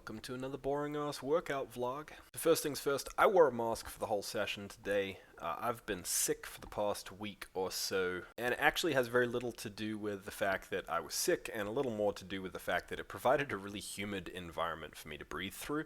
welcome to another boring ass workout vlog. First things first, I wore a mask for the whole session today. I've been sick for the past week or so, and it actually has very little to do with the fact that I was sick and a little more to do with the fact that it provided a really humid environment for me to breathe through,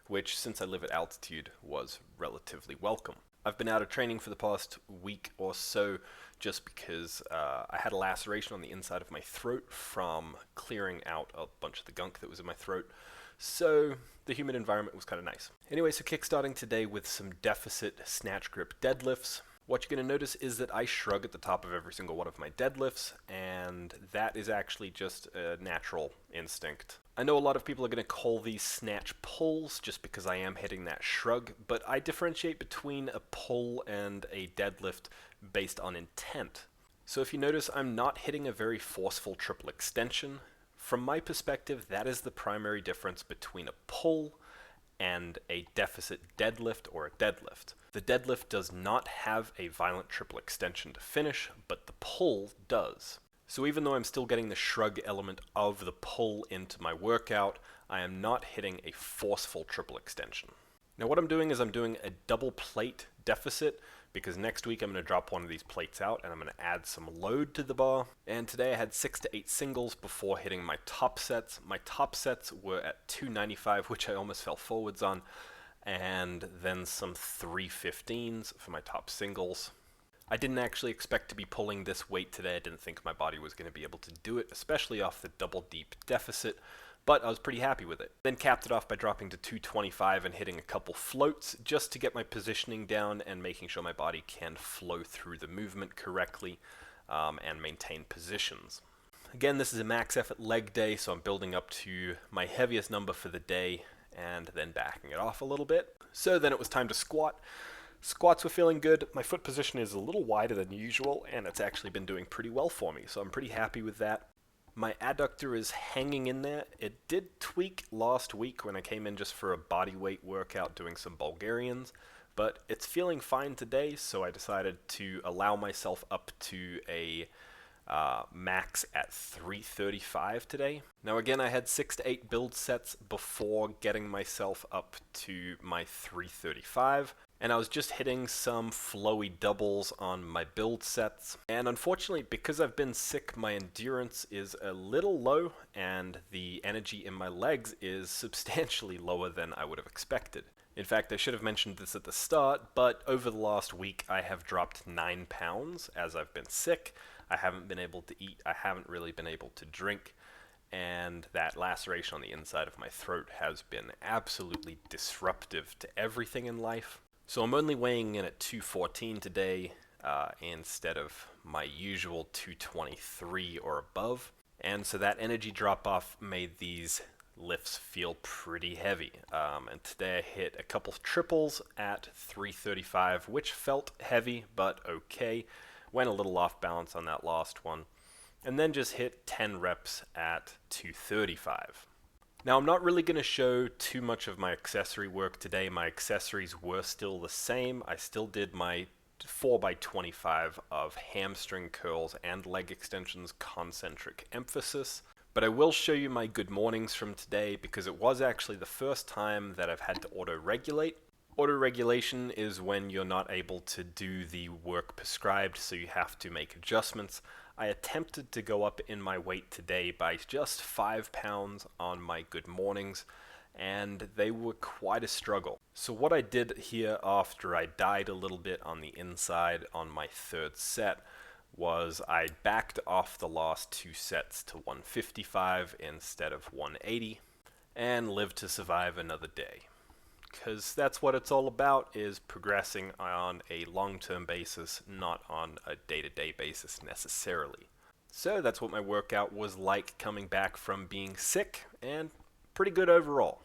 which since I live at altitude was relatively welcome. I've been out of training for the past week or so just because I had a laceration on the inside of my throat from clearing out a bunch of the gunk that was in my throat. So the humid environment was kind of nice. Anyway, so kickstarting today with some deficit snatch grip deadlifts. What you're going to notice is that I shrug at the top of every single one of my deadlifts, and that is actually just a natural instinct. I know a lot of people are going to call these snatch pulls just because I am hitting that shrug, but I differentiate between a pull and a deadlift based on intent. So if you notice, I'm not hitting a very forceful triple extension. From my perspective, that is the primary difference between a pull and a deficit deadlift or a deadlift. The deadlift does not have a violent triple extension to finish, but the pull does. So even though I'm still getting the shrug element of the pull into my workout, I am not hitting a forceful triple extension. Now what I'm doing is I'm doing a double plate deficit because next week I'm going to drop one of these plates out and I'm going to add some load to the bar. And today I had 6 to 8 singles before hitting my top sets. My top sets were at 295, which I almost fell forwards on, and then some 315s for my top singles. I didn't actually expect to be pulling this weight today. I didn't think my body was going to be able to do it, especially off the double deep deficit, but I was pretty happy with it. Then capped it off by dropping to 225 and hitting a couple floats just to get my positioning down and making sure my body can flow through the movement correctly and maintain positions. Again, this is a max effort leg day, so I'm building up to my heaviest number for the day and then backing it off a little bit. So then it was time to squat. Squats were feeling good. My foot position is a little wider than usual, and it's actually been doing pretty well for me, so I'm pretty happy with that. My adductor is hanging in there. It did tweak last week when I came in just for a body weight workout doing some Bulgarians, but it's feeling fine today, so I decided to allow myself up to a max at 335 today. Now again, I had 6 to 8 build sets before getting myself up to my 335. And I was just hitting some flowy doubles on my build sets. And unfortunately, because I've been sick, my endurance is a little low and the energy in my legs is substantially lower than I would have expected. In fact, I should have mentioned this at the start, but over the last week I have dropped 9 pounds as I've been sick. I haven't been able to eat, I haven't really been able to drink, and that laceration on the inside of my throat has been absolutely disruptive to everything in life. So I'm only weighing in at 214 today instead of my usual 223 or above. And so that energy drop off made these lifts feel pretty heavy. And today I hit a couple triples at 335, which felt heavy, but okay. Went a little off balance on that last one. And then just hit 10 reps at 235. Now, I'm not really going to show too much of my accessory work today. My accessories were still the same. I still did my 4x25 of hamstring curls and leg extensions concentric emphasis. But I will show you my good mornings from today because it was actually the first time that I've had to auto-regulate. Auto-regulation is when you're not able to do the work prescribed, so you have to make adjustments. I attempted to go up in my weight today by just 5 pounds on my good mornings, and they were quite a struggle. So what I did here after I died a little bit on the inside on my third set was I backed off the last 2 sets to 155 instead of 180 and lived to survive another day. Because that's what it's all about, is progressing on a long-term basis, not on a day-to-day basis necessarily. So that's what my workout was like coming back from being sick, and pretty good overall.